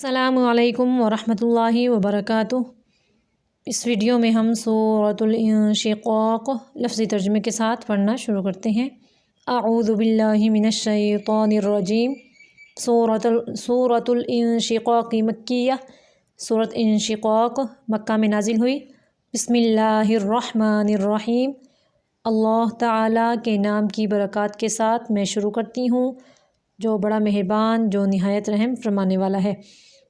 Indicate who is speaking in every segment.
Speaker 1: السلام علیکم ورحمۃ اللہ وبرکاتہ۔ اس ویڈیو میں ہم سورۃ الانشقاق لفظی ترجمے کے ساتھ پڑھنا شروع کرتے ہیں۔ اعوذ باللہ من الشیطان الرجیم۔ سورۃ الانشقاق مکیہ، سورۃ انشقاق مکہ میں نازل ہوئی۔ بسم اللہ الرحمن الرحیم، اللہ تعالیٰ کے نام کی برکات کے ساتھ میں شروع کرتی ہوں جو بڑا مہربان، جو نہایت رحم فرمانے والا ہے۔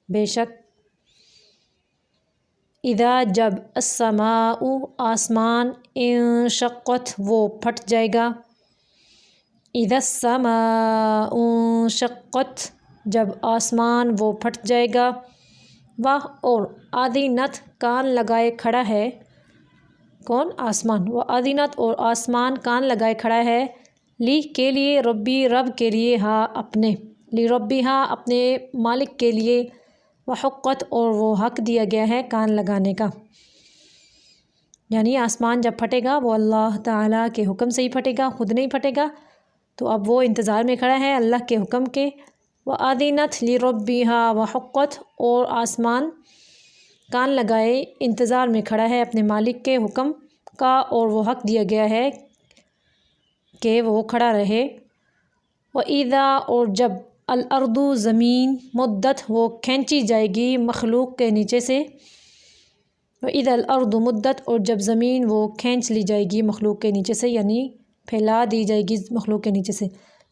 Speaker 1: بے شک اذا جب، السماء آسمان، انشقت وہ پھٹ جائے گا، اذا السماء انشقت جب آسمان وہ پھٹ جائے گا، وہ اور آذنت کان لگائے کھڑا ہے، کون؟ آسمان۔ وہ آذنت اور آسمان کان لگائے کھڑا ہے، لی کے لیے، ربی رب کے لیے، ہاں اپنے، لی ربی ہاں اپنے مالک کے لیے، وحقت اور وہ حق دیا گیا ہے کان لگانے کا۔ یعنی آسمان جب پھٹے گا وہ اللہ تعالیٰ کے حکم سے ہی پھٹے گا، خود نہیں پھٹے گا، تو اب وہ انتظار میں کھڑا ہے اللہ کے حکم کے۔ وَأَذِنَتْ لِرَبِّهَا وَحُقَّتْ اور آسمان کان لگائے انتظار میں کھڑا ہے اپنے مالک کے حکم کا، اور وہ حق دیا گیا ہے کہ وہ کھڑا رہے۔ وَإِذَا اور جب، الارض زمین، مدت وہ کھینچی جائے گی مخلوق کے نیچے سے، وَإِذَا الارض مدت اور جب زمین وہ کھینچ لی جائے گی مخلوق کے نیچے سے، یعنی پھیلا دی جائے گی مخلوق کے نیچے سے،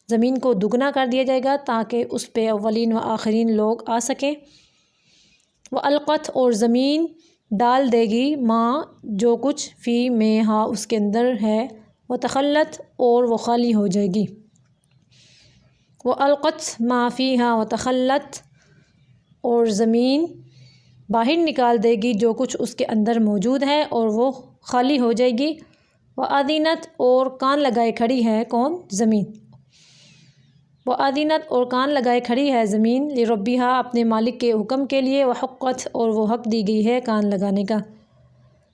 Speaker 1: زمین کو دگنا کر دیا جائے گا تاکہ اس پہ اولین و آخرین لوگ آ سکیں۔ وَأَلْقَتْ اور زمین ڈال دے گی، ماں جو کچھ، فی میں ہاں اس کے اندر ہے، وَتَخَلَّتْ اور وہ خالی ہو جائے گی۔ وَأَلْقَتْ مَا فِيهَا وَتَخَلَّتْ اور زمین باہر نکال دے گی جو کچھ اس کے اندر موجود ہے اور وہ خالی ہو جائے گی۔ وَأَذِنَتْ اور کان لگائے کھڑی ہے، کون؟ زمین۔ وَأَذِنَتْ اور کان لگائے کھڑی ہے زمین، لِرَبِّهَا اپنے مالک کے حکم کے لیے، وَحُقَّتْ اور وہ حق دی گئی ہے کان لگانے کا،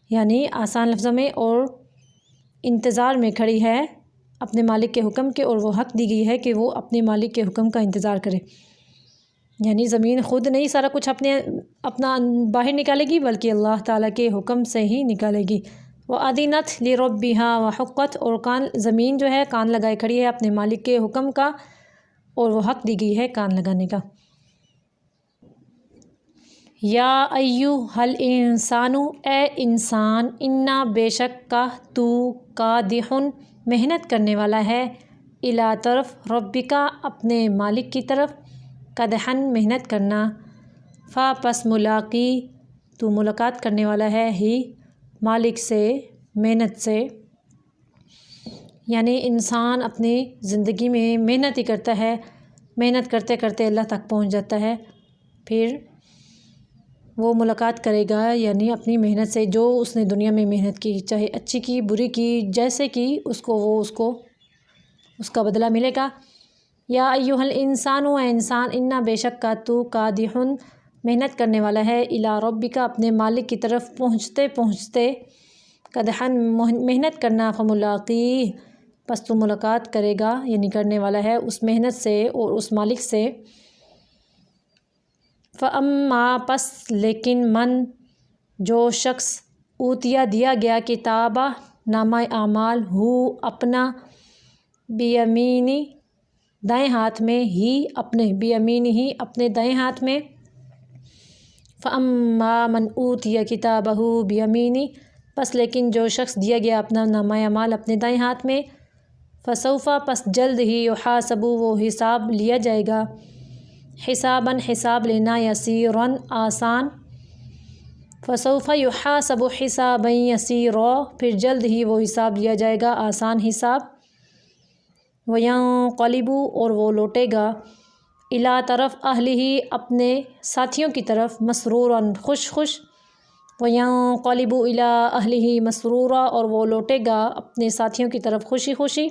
Speaker 1: یعنی آسان لفظوں میں، اور انتظار میں کھڑی ہے اپنے مالک کے حکم کے، اور وہ حق دی گئی ہے کہ وہ اپنے مالک کے حکم کا انتظار کرے۔ یعنی زمین خود نہیں سارا کچھ اپنا باہر نکالے گی بلکہ اللہ تعالیٰ کے حکم سے ہی نکالے گی۔ وَأَذِنَتْ لِرَبِّهَا وَحُقَّتْ اور زمین جو ہے کان لگائے کھڑی ہے اپنے مالک کے حکم کا، اور وہ حق دی گئی ہے کان لگانے کا۔ یا ایھا الانسان اے انسان، انا بے شک کا تو، کادح محنت کرنے والا ہے، الی طرف، ربک اپنے مالک کی طرف، کدحن محنت کرنا، پس ملاقی تو ملاقات کرنے والا ہے ہی مالک سے، محنت سے۔ یعنی انسان اپنی زندگی میں محنت ہی کرتا ہے، محنت کرتے کرتے اللہ تک پہنچ جاتا ہے، پھر وہ ملاقات کرے گا، یعنی اپنی محنت سے جو اس نے دنیا میں محنت کی، چاہے اچھی کی بری کی، جیسے کی اس کو اس کا بدلہ ملے گا۔ یا ایھا الانسان اے انسان، انا بے شک کا تو، کادح محنت کرنے والا ہے، الی ربک اپنے مالک کی طرف پہنچتے پہنچتے، کدحن محنت کرنا، فملاقیہ پس تو ملاقات کرے گا، یعنی کرنے والا ہے اس محنت سے اور اس مالک سے۔ فَأَمَّا پس لیکن، من جو شخص، اوتیا دیا گیا، کتابہ نامہ اعمال، ہو اپنا، بیمینی دائیں ہاتھ میں، ہی اپنے، بیمینی ہی اپنے دائیں ہاتھ میں۔ فَأَمَّا مَنْ أُوتِیَ کِتَابَهُ بِیَمِینِهِ پس لیکن جو شخص دیا گیا اپنا نامہ اعمال اپنے دائیں ہاتھ میں، فَسَوْفَ پس جلد ہی، يُحَاسَبُ وہ حساب لیا جائے گا، حساباً حساب لینا، یسیراً آسان، فَسَوْفَ يُحَاسَبُ حساباً یسیرا پھر جلد ہی وہ حساب لیا جائے گا آسان حساب۔ وَيَنْقَلِبُ اور وہ لوٹے گا، اِلیٰ طرف، اہلہ اپنے ساتھیوں کی طرف، مسروراً خوش خوش۔ وَيَنْقَلِبُ إِلَىٰ أَهْلِهِ مسرورا اور وہ لوٹے گا اپنے ساتھیوں کی طرف خوشی خوشی۔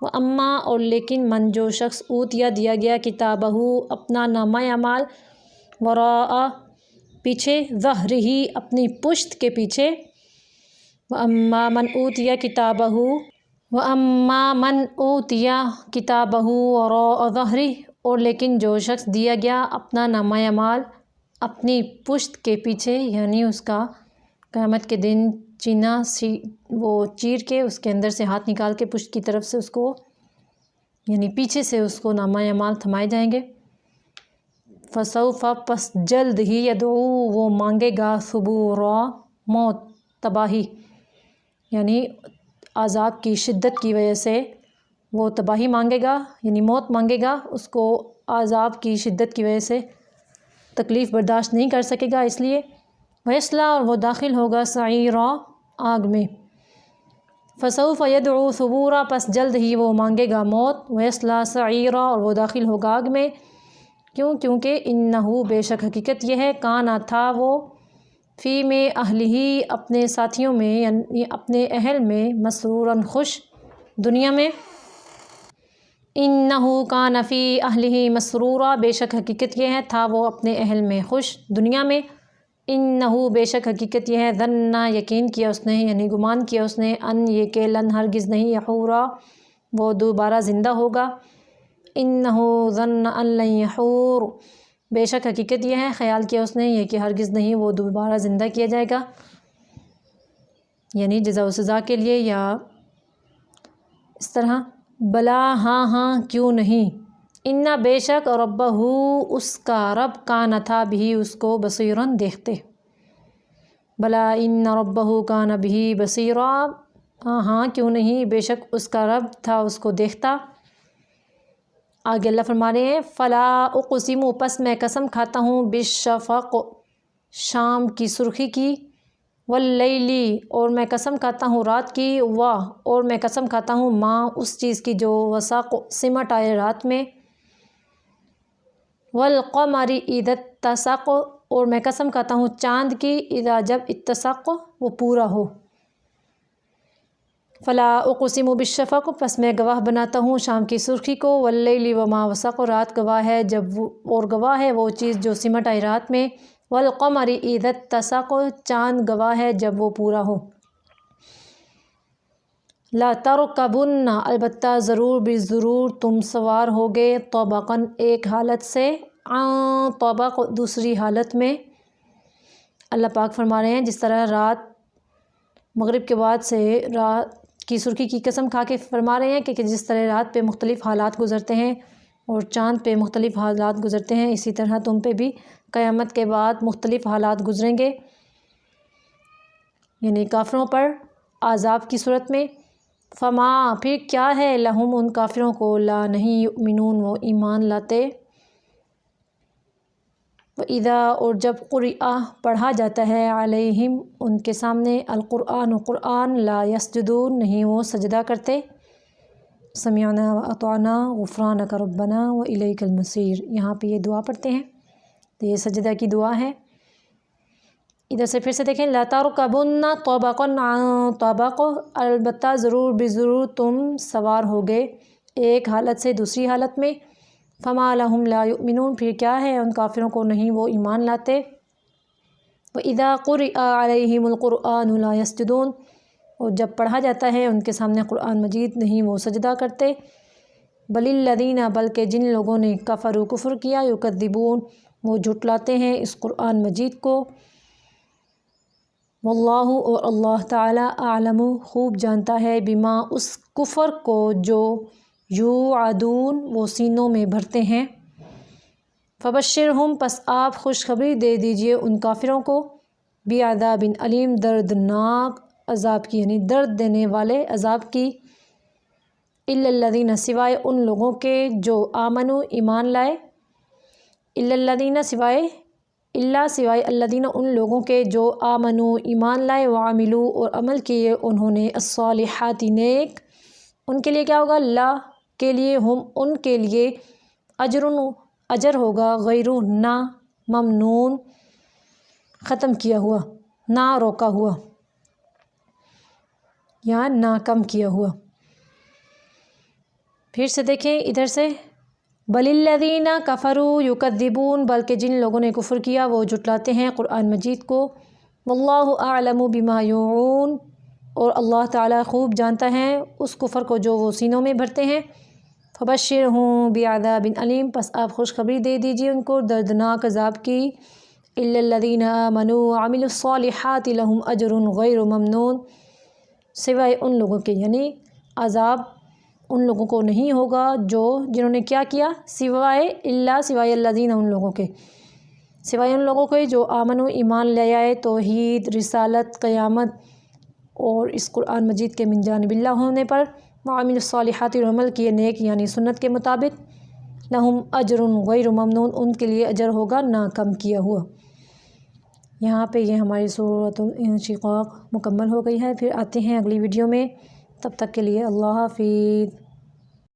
Speaker 1: وَأَمَّا اور لیکن، من جو شخص، اوتیا دیا گیا، کتابہ اپنا نامہ اعمال، وراء پیچھے، ظہرہ اپنی پشت کے پیچھے۔ وَأَمَّا مَنْ أُوتِیَ کتابہ وَأَمَّا مَنْ أُوتِیَ کتابہ وراء ظہرہ اور لیکن جو شخص دیا گیا اپنا نامہ اعمال اپنی پشت کے پیچھے، یعنی اس کا قیامت کے دن وہ چیر کے اس کے اندر سے ہاتھ نکال کے پشت کی طرف سے اس کو، یعنی پیچھے سے اس کو نامہ اعمال تھمائے جائیں گے۔ فسوف، پس جلد ہی، یدعو، وہ مانگے گا، ثبورا، موت، تباہی، یعنی عذاب کی شدت کی وجہ سے وہ تباہی مانگے گا، یعنی موت مانگے گا، اس کو عذاب کی شدت کی وجہ سے تکلیف برداشت نہیں کر سکے گا، اس لیے ویصلا، اور وہ داخل ہوگا سعیرا، آگ میں۔ فسوف یدعو ثبورا، پس جلد ہی وہ مانگے گا موت، ویصلا سعیرا، اور وہ داخل ہوگا آگ میں۔ کیونکہ انہو، بے شک حقیقت یہ ہے، کانا، تھا وہ، فی میں اہلہی، اپنے ساتھیوں میں، یعنی اپنے اہل میں، مسرورا، خوش، دنیا میں۔ انہو کان فی اہلہ مسرورا، بے شک حقیقت یہ ہے، تھا وہ اپنے اہل میں خوش، دنیا میں۔ انہو، بے شک حقیقت یہ ہے، ظن، یقین کیا اس نے، یعنی گمان کیا اس نے، ان، یہ کہ، لن، ہرگز نہیں، یحورا، وہ دوبارہ زندہ ہوگا۔ انہو ظن ان لن یحور، بے شک حقیقت یہ ہے، خیال کیا اس نے، یہ کہ ہرگز نہیں وہ دوبارہ زندہ کیا جائے گا، یعنی جزا و سزا کے لیے یا اس طرح۔ بلا، ہاں ہاں، کیوں نہیں، ان، بے شک، ربہ، اس کا رب، کان، تھا، بھی، اس کو، بصیراً، دیکھتے۔ بلا ان ربہ کان بھی بصیرا، ہاں ہاں، کیوں نہیں، بے شک اس کا رب تھا اس کو دیکھتا۔ آگے اللہ فرما رہے ہیں، فلا اقسم، پس میں قسم کھاتا ہوں، بالشفق، شام کی سرخی کی، واللیل، اور میں قسم کھاتا ہوں رات کی، اور میں قسم کھاتا ہوں ماں، اس چیز کی جو وسق، سمٹ آئے رات میں، والقمر اذا اتسق، اور میں قسم کھاتا ہوں چاند کی، اذا، جب، اتسق، وہ پورا ہو۔ فلا اقسم بالشفق، پس میں گواہ بناتا ہوں شام کی سرخی کو، واللیل وما وسق، رات گواہ ہے جب اور گواہ ہے وہ چیز جو سمٹ آئی رات میں، والقمر اذا اتسق، چاند گواہ ہے جب وہ پورا ہو۔ لا ترکبن، البتہ ضرور بالضرور تم سوار ہوگے، طبقاً، ایک حالت سے، عن طبق، دوسری حالت میں۔ اللہ پاک فرما رہے ہیں جس طرح رات مغرب کے بعد سے رات کی سرخی کی قسم کھا کے فرما رہے ہیں کہ جس طرح رات پہ مختلف حالات گزرتے ہیں اور چاند پہ مختلف حالات گزرتے ہیں، اسی طرح تم پہ بھی قیامت کے بعد مختلف حالات گزریں گے، یعنی کافروں پر عذاب کی صورت میں۔ فما، پھر کیا ہے، لہم، ان کافروں کو، لا، نہیں، یؤمنون، وہ ایمان لاتے۔ وَإِذَا، اور جب، قُرِئَ، پڑھا جاتا ہے، علیہم، ان کے سامنے، القرآن، قرآن، لا یسجدون، نہیں وہ سجدہ کرتے۔ سمعنا وأطعنا غفرانک ربنا وإلیک المصیر، یہاں پہ یہ دعا پڑھتے ہیں، تو یہ سجدہ کی دعا ہے۔ ادھر سے پھر سے دیکھیں، لا ترکبن طبقا عن طبق، البتہ ضرور بضرور تم سوار ہوگے ایک حالت سے دوسری حالت میں۔ فما لہم لا یؤمنون، پھر کیا ہے ان کافروں کو نہیں وہ ایمان لاتے۔ وَإِذَا قُرِئَ عَلَيْهِمُ الْقُرْآنُ لَا يَسْجُدُونَ، اور جب پڑھا جاتا ہے ان کے سامنے قرآن مجید، نہیں وہ سجدہ کرتے۔ بَلِ الَّذِينَ، بلکہ جن لوگوں نے، کفروا، کفر کیا، یکذبون، وہ جھٹلاتے ہیں اس قرآن مجید کو۔ واللہ، اور اللہ تعالیٰ، اعلم، خوب جانتا ہے، بما، اس کفر کو جو، یوعدون، وہ سینوں میں بھرتے ہیں۔ فبشرہم، پس آپ خوشخبری دے دیجئے ان کافروں کو، بعذاب علیم، دردناک عذاب کی، یعنی درد دینے والے عذاب کی۔ الا الذین، سوائے ان لوگوں کے جو آمنوا، ایمان لائے۔ الا الذین، سوائے الذین، ان لوگوں کے جو آمنوا، ایمان لائے، وعملوا، اور عمل کیے انہوں نے، الصالحات، نیک، ان کے لیے کیا ہوگا، اللہ کے لیے، ہم، ان کے لیے، اجر ہوگا، غیر، نہ، ممنون، ختم کیا ہوا، نہ روکا ہوا یا نہ کم کیا ہوا۔ پھر سے دیکھیں ادھر سے، بل الذین کفروا یکذبون، بلکہ جن لوگوں نے کفر کیا وہ جھٹلاتے ہیں قرآن مجید کو۔ واللہ اعلم بما یوعون، اور اللہ تعالیٰ خوب جانتا ہے اس کفر کو جو وہ سینوں میں بھرتے ہیں۔ فبشرہم بعذاب علیم، پس آپ خوشخبری دے دیجیے ان کو دردناک عذاب کی۔ الا الذین آمنوا وعملوا الصالحات لہم اجر غیر ممنون، سوائے ان لوگوں کے، یعنی عذاب ان لوگوں کو نہیں ہوگا جنہوں نے کیا کیا، سوائے الذین، ان لوگوں کے، سوائے ان لوگوں کے جو آمنو ایمان لے آئے، توحید، رسالت، قیامت اور اس قرآن مجید کے من جانب اللہ ہونے پر، وعمل الصالحات، اور عمل کیے نیک یعنی سنت کے مطابق، لہم اجر غیر ممنون، ان کے لیے اجر ہوگا نہ کم کیا ہوا۔ یہاں پہ یہ ہماری سورۃ الانشقاق مکمل ہو گئی ہے، پھر آتے ہیں اگلی ویڈیو میں، تب تک کے لیے اللہ حافظ۔